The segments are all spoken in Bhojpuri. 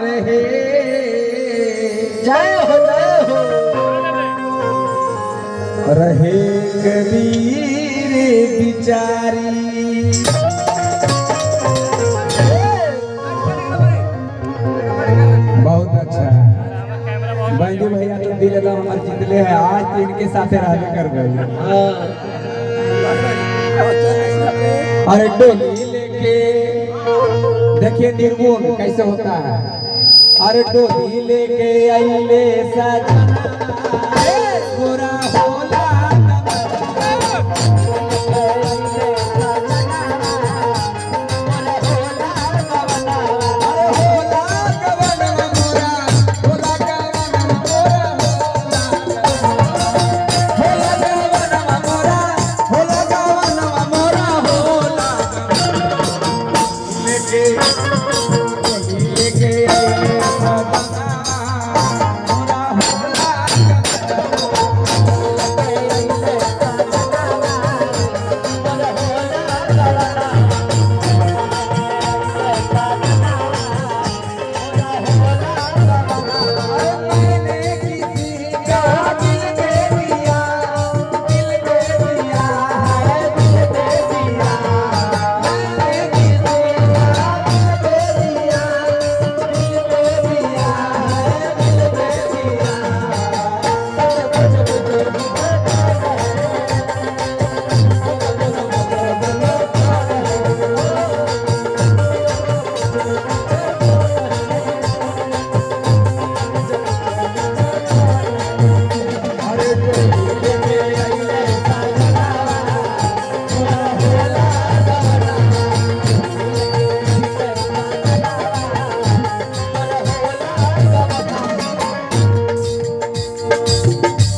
रहे। जय हो रहे कबीर बिचारी। बहुत अच्छा बंजू भैया तो दिल एकदम हमारे जितले है आज तो इनके साथ रहने कर गए। अरे डोली लेके देखिए निर्गुण कैसे होता है। अरे डोली लेके आइले सजना गोरा होला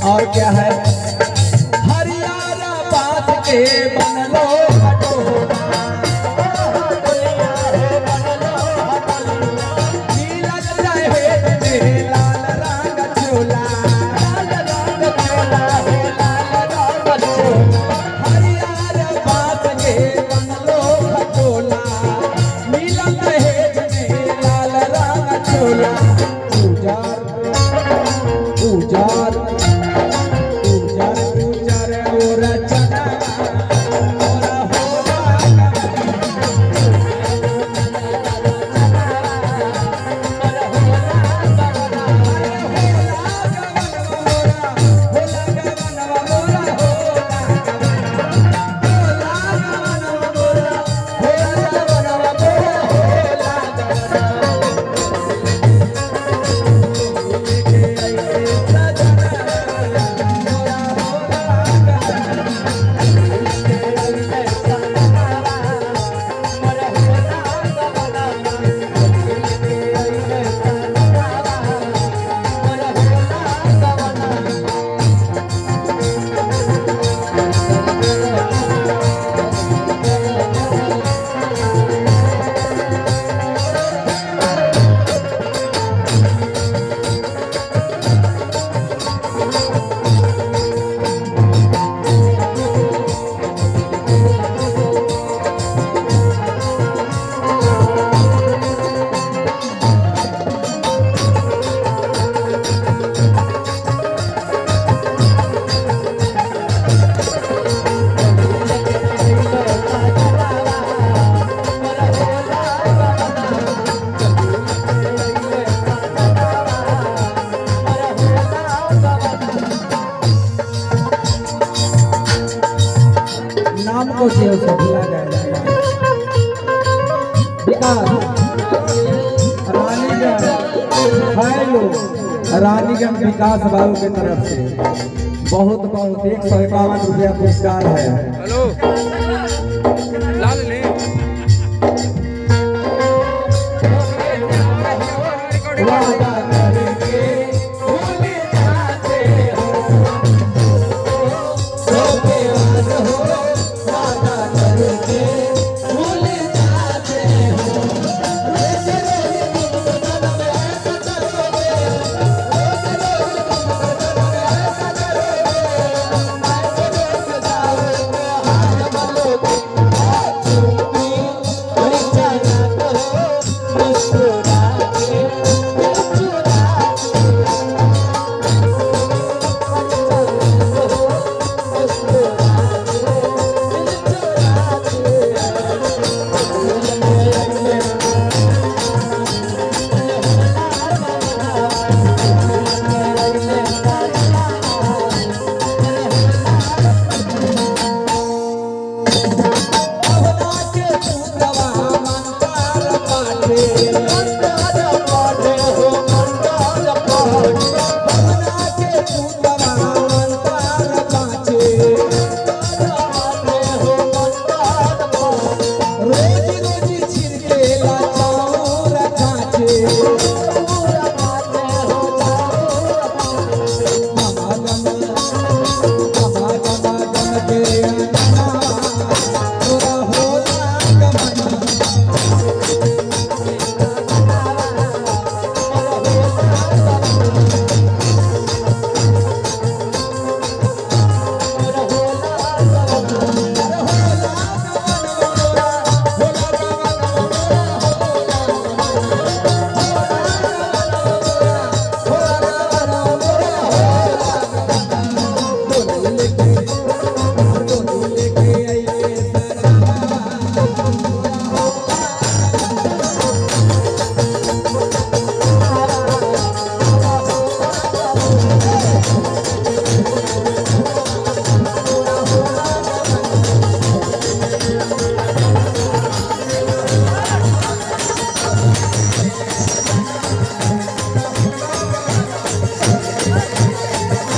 और क्या है। हरियाणा बात के बनलो खटोला नीलज रहे में लाल रंग चोला। हरियाणा बात के बनलो खटोला नीलज रहे में लाल रंग चोला। उजार नाम को से भूला गया। रानीगंज विकास बाबू की तरफ से बहुत बहुत 151 रुपया पुरस्कार है। हेलो लाल ले मुस्कुरा के भोला